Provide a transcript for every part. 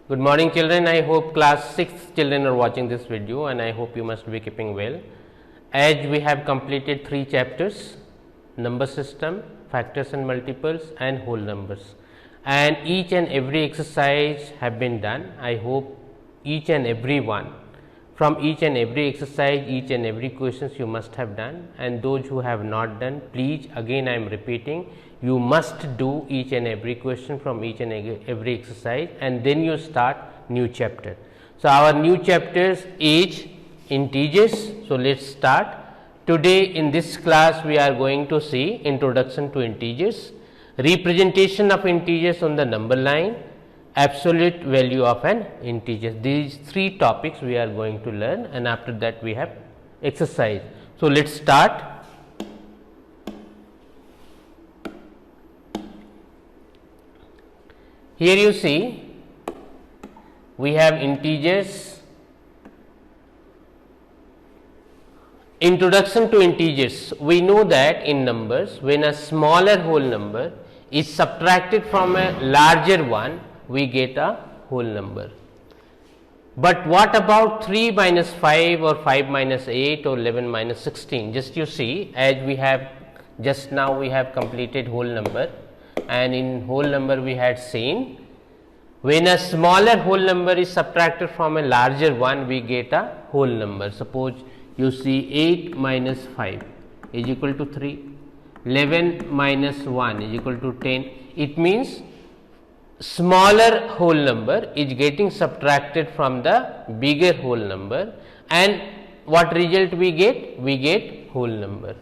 Good morning children, I hope class 6 children are watching this video and I hope you must be keeping well. As we have completed 3 chapters, number system, factors and multiples and whole numbers, and each and every exercise have been done. I hope each and every one, from each and every exercise, each and every questions you must have done, and those who have not done, please again I am repeating, you must do each and every question from each and every exercise and then you start new chapter. So, our new chapters is integers. So, let us start. Today in this class we are going to see introduction to integers, representation of integers on the number line, absolute value of an integer. These 3 topics we are going to learn, and after that we have exercise. So, let us start. Here you see we have integers. Introduction to integers. We know that in numbers, when a smaller whole number is subtracted from a larger one, we get a whole number. But what about 3 minus 5 or 5 minus 8 or 11 minus 16? Just you see, as we have just now we have completed whole number, and in whole number we had seen when a smaller whole number is subtracted from a larger one, we get a whole number. Suppose you see 8 minus 5 is equal to 3, 11 minus 1 is equal to 10. It means smaller whole number is getting subtracted from the bigger whole number, and what result we get? We get whole number.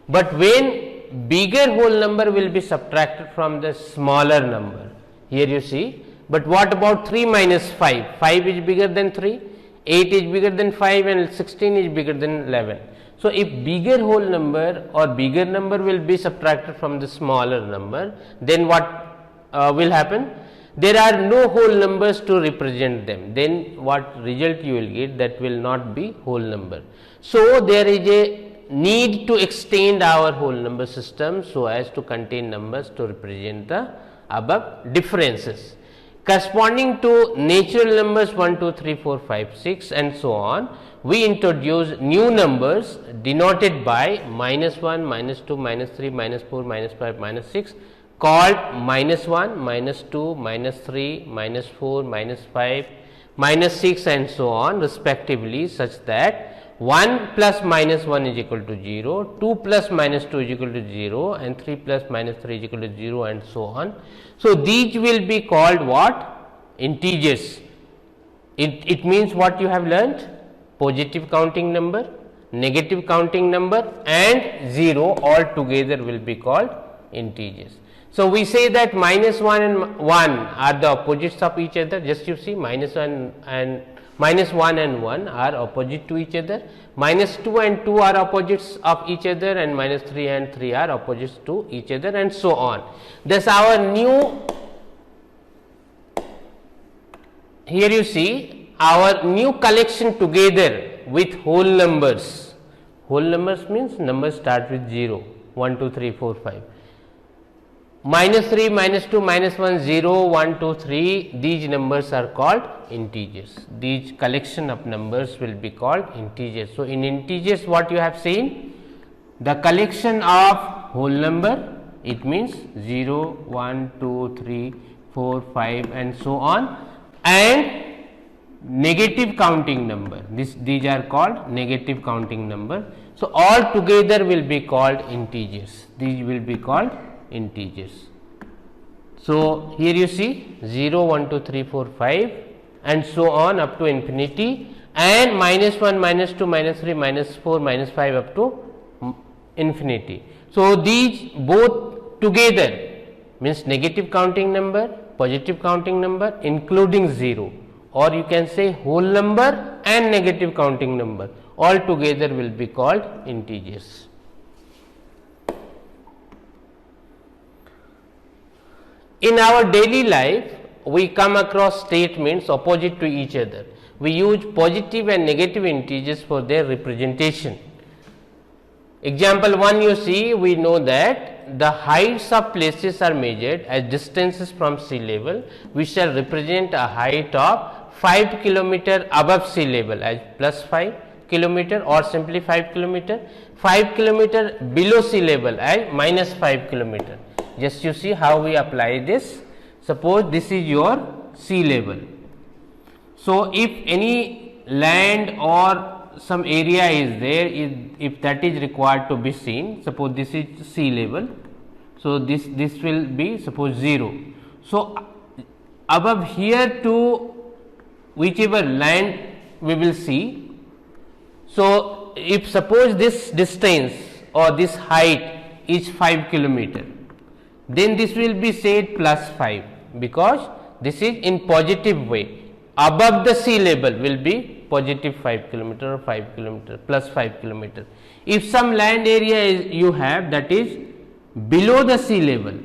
But when bigger whole number will be subtracted from the smaller number, here you see. But what about 3 minus 5? 5 is bigger than 3, 8 is bigger than 5 and 16 is bigger than 11. So, if bigger whole number or bigger number will be subtracted from the smaller number, then what will happen? There are no whole numbers to represent them. Then what result you will get? That will not be whole number. So, there is a need to extend our whole number system so as to contain numbers to represent the above differences. Corresponding to natural numbers 1, 2, 3, 4, 5, 6 and so on, we introduce new numbers denoted by minus 1, minus 2, minus 3, minus 4, minus 5, minus 6, called minus 1, minus 2, minus 3, minus 4, minus 5, minus 6 and so on respectively, such that 1 plus minus 1 is equal to 0, 2 plus minus 2 is equal to 0 and 3 plus minus 3 is equal to 0 and so on. So, these will be called what? Integers. It means what you have learnt? Positive counting number, negative counting number and 0 all together will be called integers. So, we say that minus 1 and 1 are the opposites of each other. Just you see, minus 1 and 1 are opposite to each other, minus 2 and 2 are opposites of each other, and minus 3 and 3 are opposites to each other and so on. Thus, our new, here you see our new collection together with whole numbers. Whole numbers means numbers start with 0, 1, 2, 3, 4, 5. Minus 3, minus 2, minus 1, 0, 1, 2, 3, these numbers are called integers. These collection of numbers will be called integers. So, in integers what you have seen? The collection of whole number, it means 0, 1, 2, 3, 4, 5 and so on, and negative counting number. These are called negative counting number. So, all together will be called integers. These will be called integers. So, here you see 0, 1, 2, 3, 4, 5 and so on up to infinity, and minus 1, minus 2, minus 3, minus 4, minus 5 up to infinity. So, these both together means negative counting number, positive counting number including 0, or you can say whole number and negative counting number, all together will be called integers. In our daily life, we come across statements opposite to each other. We use positive and negative integers for their representation. Example 1 you see, we know that when the heights of places are measured as distances from sea level, we shall represent a height of 5 kilometer above sea level as plus 5 kilometer or simply 5 kilometer, 5 kilometer below sea level as minus 5 kilometer. Just you see how we apply this. Suppose this is your sea level. So, if any land or some area is there, if that is required to be seen, suppose this is sea level. So, this will be suppose 0. So, above here to whichever land we will see. So, if suppose this distance or this height is 5 kilometer, then this will be said plus 5, because this is in positive way. Above the sea level will be positive 5 kilometer or 5 kilometer plus 5 kilometer. If some land area is you have that is below the sea level,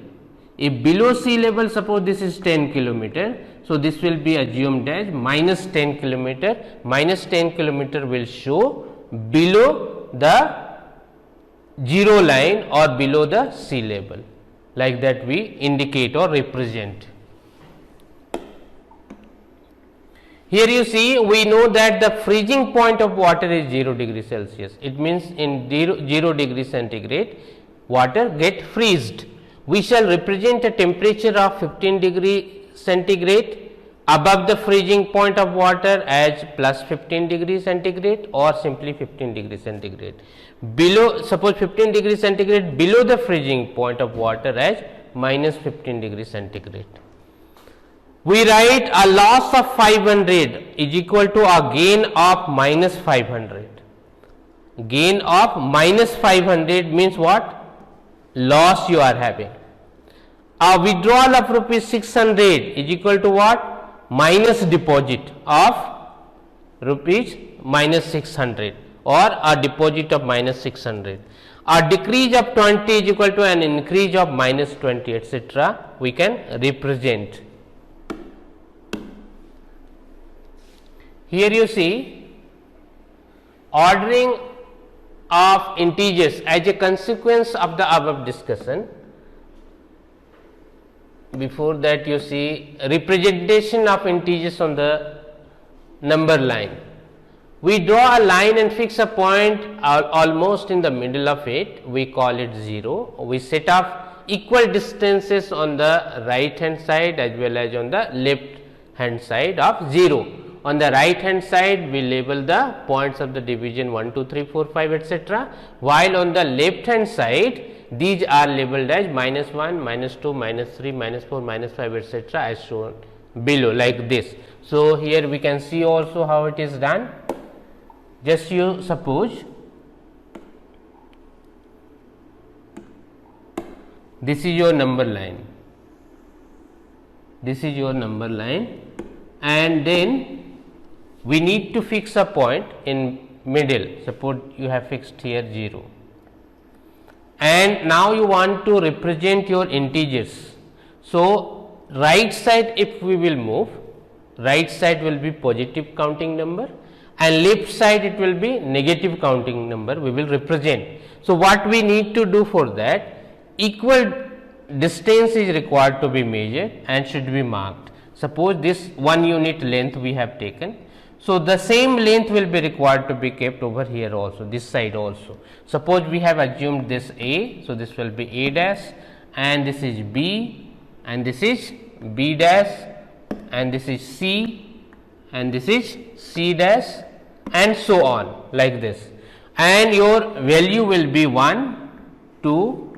if below sea level suppose this is 10 kilometer, so this will be assumed as minus 10 kilometer, minus 10 kilometer will show below the 0 line or below the sea level, like that we indicate or represent. Here you see, we know that the freezing point of water is 0 degree Celsius. It means in 0 degree centigrade water get freezed. We shall represent a temperature of 15 degree centigrade above the freezing point of water as plus 15 degree centigrade or simply 15 degree centigrade. Below, suppose 15 degree centigrade below the freezing point of water as minus 15 degree centigrade. We write a loss of 500 is equal to a gain of minus 500. Gain of minus 500 means what? Loss you are having. A withdrawal of rupees 600 is equal to what? Minus deposit of rupees minus 600 or a deposit of minus 600. A decrease of 20 is equal to an increase of minus 20, etc. we can represent. Here you see ordering of integers as a consequence of the above discussion. Before that you see representation of integers on the number line. We draw a line and fix a point almost in the middle of it, we call it 0. We set off equal distances on the right hand side as well as on the left hand side of 0. On the right hand side we label the points of the division 1, 2, 3, 4, 5, etc. While on the left hand side these are labeled as minus 1, minus 2, minus 3, minus 4, minus 5, etc. as shown below, like this. So, here we can see also how it is done. Just you suppose this is your number line, this is your number line, and then we need to fix a point in middle. Suppose you have fixed here 0, and now you want to represent your integers. So, right side if we will move, right side will be positive counting number and left side it will be negative counting number we will represent. So, what we need to do for that, equal distance is required to be measured and should be marked. Suppose this 1 unit length we have taken. So, the same length will be required to be kept over here also, this side also. Suppose we have assumed this A, so this will be A dash, and this is B, and this is B dash, and this is C, and this is C dash, and so on, like this. And your value will be 1, 2,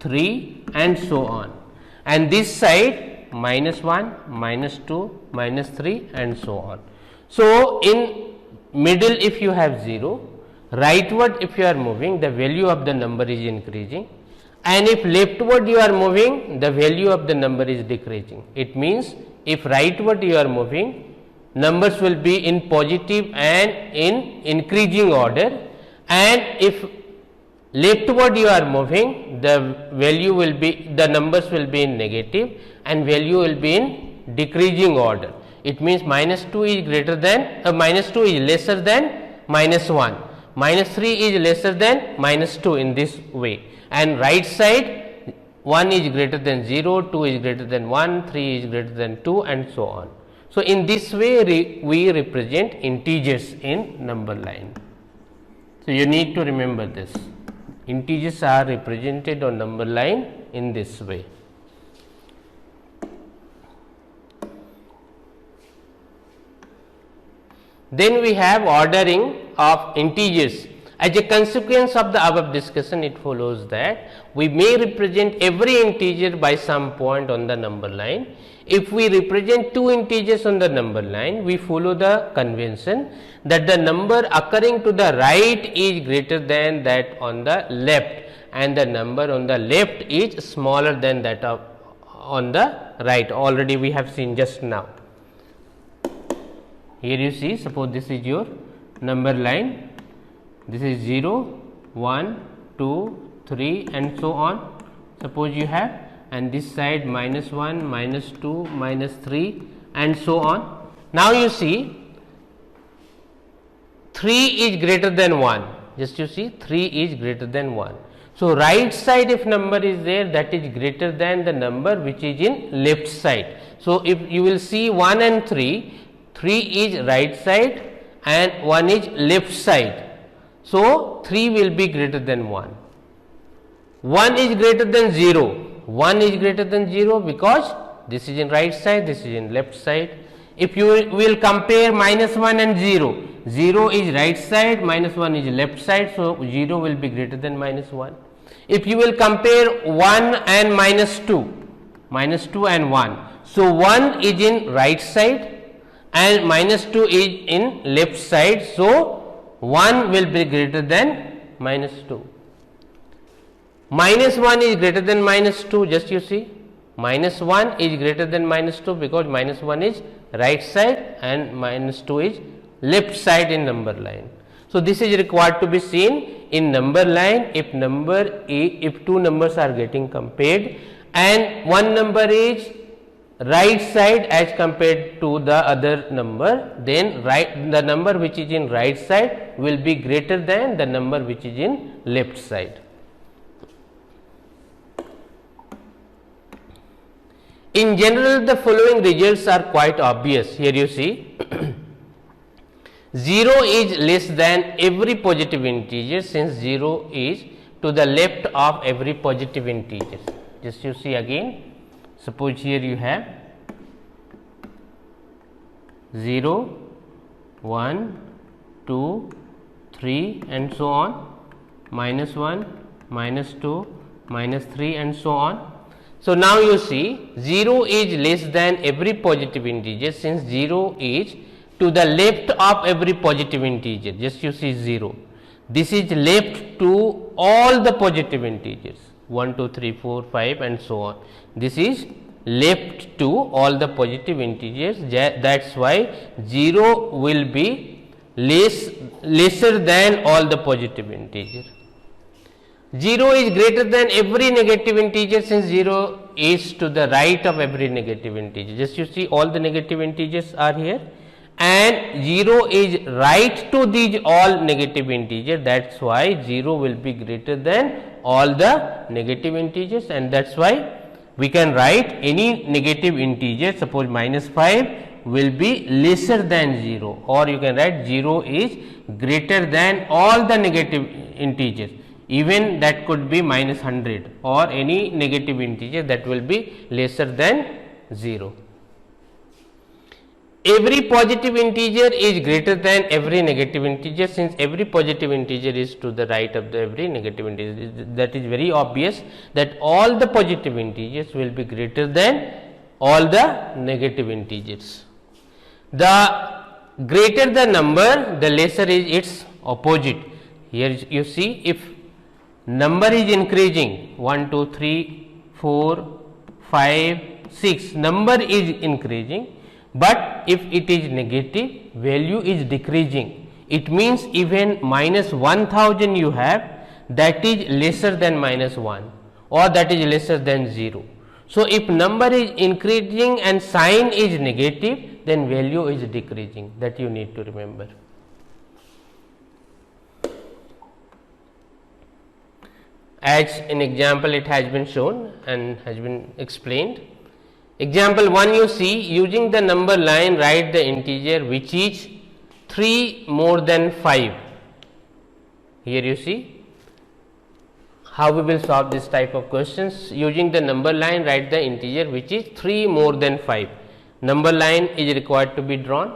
3, and so on. And this side minus 1, minus 2, minus 3, and so on. So, in middle if you have 0, rightward if you are moving, the value of the number is increasing, and if leftward you are moving, the value of the number is decreasing. It means if rightward you are moving, numbers will be in positive and in increasing order, and if leftward you are moving, the value will be, the numbers will be in negative and value will be in decreasing order. It means minus 2 is greater than minus 2 is lesser than minus 1, minus 3 is lesser than minus 2 in this way, and right side 1 is greater than 0, 2 is greater than 1, 3 is greater than 2 and so on. So, in this way we represent integers in number line. So, you need to remember this, integers are represented on number line in this way. Then we have ordering of integers. As a consequence of the above discussion, it follows that we may represent every integer by some point on the number line. If we represent two integers on the number line, we follow the convention that the number occurring to the right is greater than that on the left, and the number on the left is smaller than that of on the right. Already we have seen just now. Here you see, suppose this is your number line, this is 0, 1, 2, 3 and so on. Suppose you have, and this side minus 1, minus 2, minus 3 and so on. Now you see 3 is greater than 1, just you see 3 is greater than 1. So, right side if number is there, that is greater than the number which is in left side. So, if you will see 1 and 3, 3 is right side and 1 is left side. So, 3 will be greater than 1. 1 is greater than 0. 1 is greater than 0 because this is in right side, this is in left side. If you will compare minus 1 and 0, 0 is right side, minus 1 is left side. So, 0 will be greater than minus 1. If you will compare 1 and minus 2 and 1. So, 1 is in right side and minus 2 is in left side. So, 1 will be greater than minus 2. Minus 1 is greater than minus 2, just you see, minus 1 is greater than minus 2 because minus 1 is right side and minus 2 is left side in number line. So, this is required to be seen in number line. If if two numbers are getting compared and one number is right side as compared to the other number, then the number which is in right side will be greater than the number which is in left side. In general, the following results are quite obvious. Here you see 0 is less than every positive integer, since 0 is to the left of every positive integer. Just you see again, suppose here you have 0, 1, 2, 3 and so on, minus 1, minus 2, minus 3 and so on. So, now you see 0 is less than every positive integer, since 0 is to the left of every positive integer. Just you see 0. This is left to all the positive integers 1, 2, 3, 4, 5 and so on. This is left to all the positive integers. That is why 0 will be lesser than all the positive integers. 0 is greater than every negative integer, since 0 is to the right of every negative integer. Just you see all the negative integers are here, and 0 is right to these all negative integers. That is why 0 will be greater than all the negative integers, and that is why we can write any negative integer. Suppose minus 5 will be lesser than 0, or you can write 0 is greater than all the negative integers. Even that could be minus 100 or any negative integer that will be lesser than 0. Every positive integer is greater than every negative integer, since every positive integer is to the right of every negative integer. That is very obvious that all the positive integers will be greater than all the negative integers. The greater the number, the lesser is its opposite. Here you see, if number is increasing 1, 2, 3, 4, 5, 6, number is increasing, but if it is negative, value is decreasing. It means even minus 1000 you have, that is lesser than minus 1 or that is lesser than 0. So, if number is increasing and sign is negative, then value is decreasing, that you need to remember. as in example it has been shown and has been explained. Example 1, you see, using the number line write the integer which is 3 more than 5. Here you see how we will solve this type of questions. Using the number line write the integer which is 3 more than 5. Number line is required to be drawn.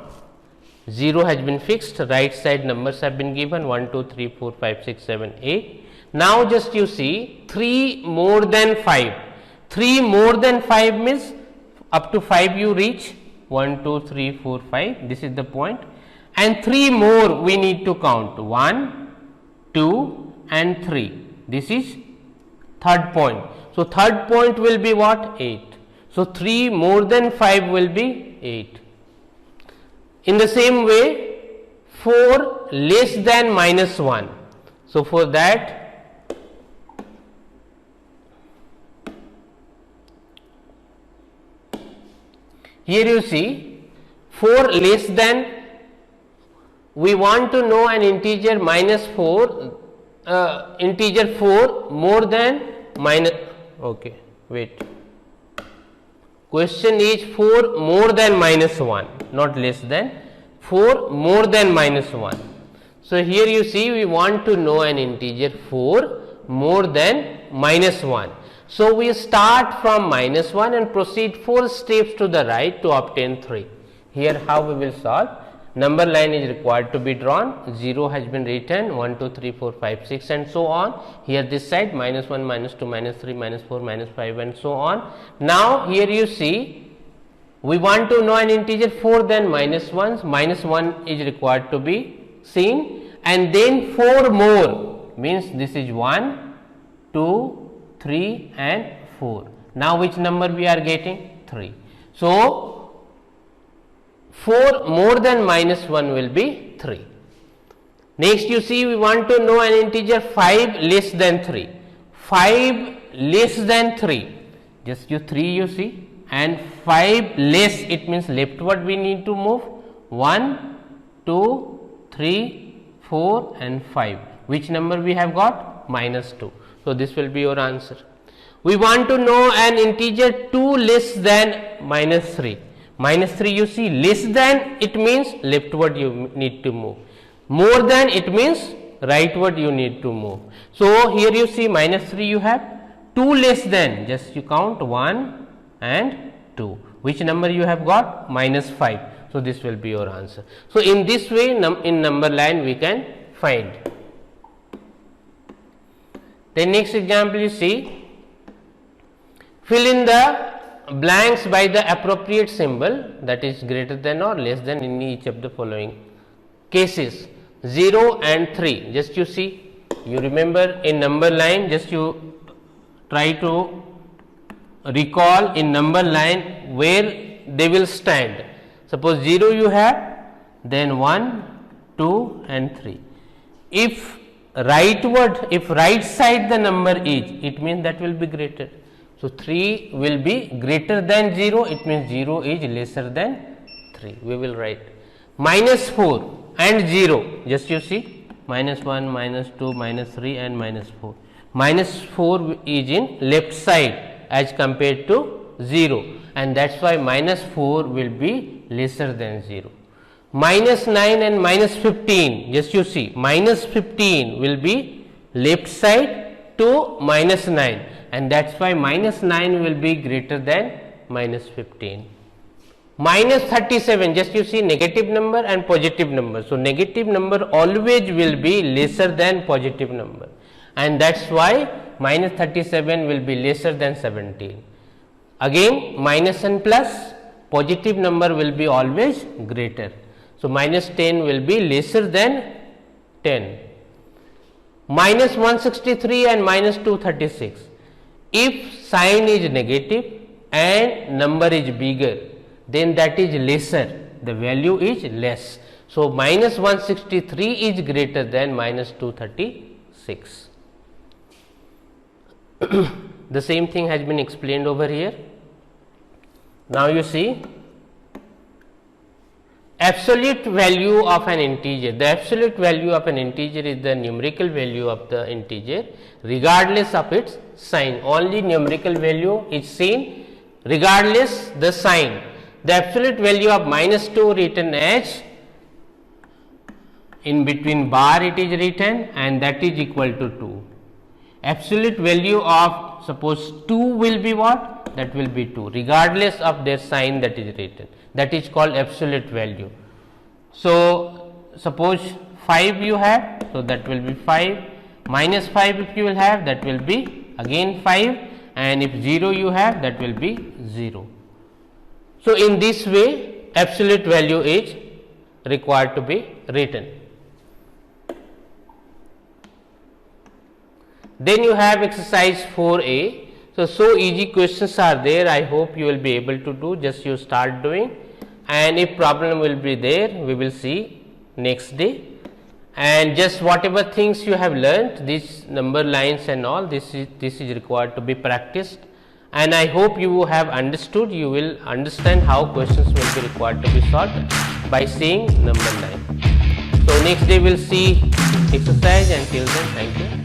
0 has been fixed, right side numbers have been given 1, 2, 3, 4, 5, 6, 7, 8. Now just you see 3 more than 5. 3 more than 5 means up to 5 you reach 1, 2, 3, 4, 5. This is the point. And 3 more we need to count 1, 2 and 3. This is third point. So third point will be what? 8. So 3 more than 5 will be 8. In the same way 4 less than minus 1. So for that here you see 4 less than, we want to know an integer minus 4, integer 4 more than minus, okay, wait. Question is 4 more than minus 1, not less than, 4 more than minus 1. So here you see we want to know an integer 4 more than minus 1. So we start from minus 1 and proceed 4 steps to the right to obtain 3. Here how we will solve? Number line is required to be drawn, 0 has been written, 1, 2, 3, 4, 5, 6 and so on. Here this side minus 1, minus 2, minus 3, minus 4, minus 5 and so on. Now here you see we want to know an integer 4 then minus 1, minus 1 is required to be seen, and then 4 more means this is 1, 2, 3 and 4. Now which number we are getting? 3. So 4 more than minus 1 will be 3. Next you see we want to know an integer 5 less than 3. 5 less than 3, just you 3 you see, and 5 less, it means leftward we need to move 1, 2, 3, 4 and 5. Which number we have got? Minus 2. So this will be your answer. We want to know an integer 2 less than minus 3. Minus 3 you see, less than it means leftward you need to move, more than it means rightward you need to move. So here you see minus 3 you have, 2 less than, just you count 1 and 2. Which number you have got? Minus 5. So this will be your answer. So in this way in number line we can find. The next example you see, fill in the blanks by the appropriate symbol, that is greater than or less than in each of the following cases. 0 and 3, just you see, you remember in number line, just you try to recall in number line where they will stand. Suppose 0 you have, then 1, 2 and 3. If rightward, if right side the number is, it means that will be greater. So 3 will be greater than 0, it means 0 is lesser than 3. We will write minus 4 and 0, just you see, minus 1, minus 2, minus 3 and minus 4. Minus 4 is in left side as compared to 0, and that is why minus 4 will be lesser than 0. Minus 9 and minus 15, just you see, minus 15 will be left side to minus 9, and that is why minus 9 will be greater than minus 15. Minus 37, just you see negative number and positive number. So negative number always will be lesser than positive number, and that is why minus 37 will be lesser than 17. Again minus and plus, positive number will be always greater. So minus 10 will be lesser than 10. Minus 163 and minus 236. If sign is negative and number is bigger, then that is lesser, the value is less. So minus 163 is greater than minus 236. The same thing has been explained over here. Now you see absolute value of an integer. The absolute value of an integer is the numerical value of the integer regardless of its sign. Only numerical value is seen regardless the sign. The absolute value of -2 written as, in between bar it is written, and that is equal to 2. Absolute value of, suppose 2 will be what? That will be 2 regardless of their sign that is written. That is called absolute value. So, suppose 5 you have, so that will be 5, -5 if you will have, that will be again 5, and if 0 you have, that will be 0. So, in this way absolute value is required to be written. Then you have exercise 4a. So easy questions are there. I hope you will be able to do, just you start doing, and if problem will be there, we will see next day. And just whatever things you have learnt, these number lines and all, this is required to be practiced, and I hope you have understood. You will understand how questions will be required to be solved by seeing number line. So next day we will see exercise. Until then, thank you.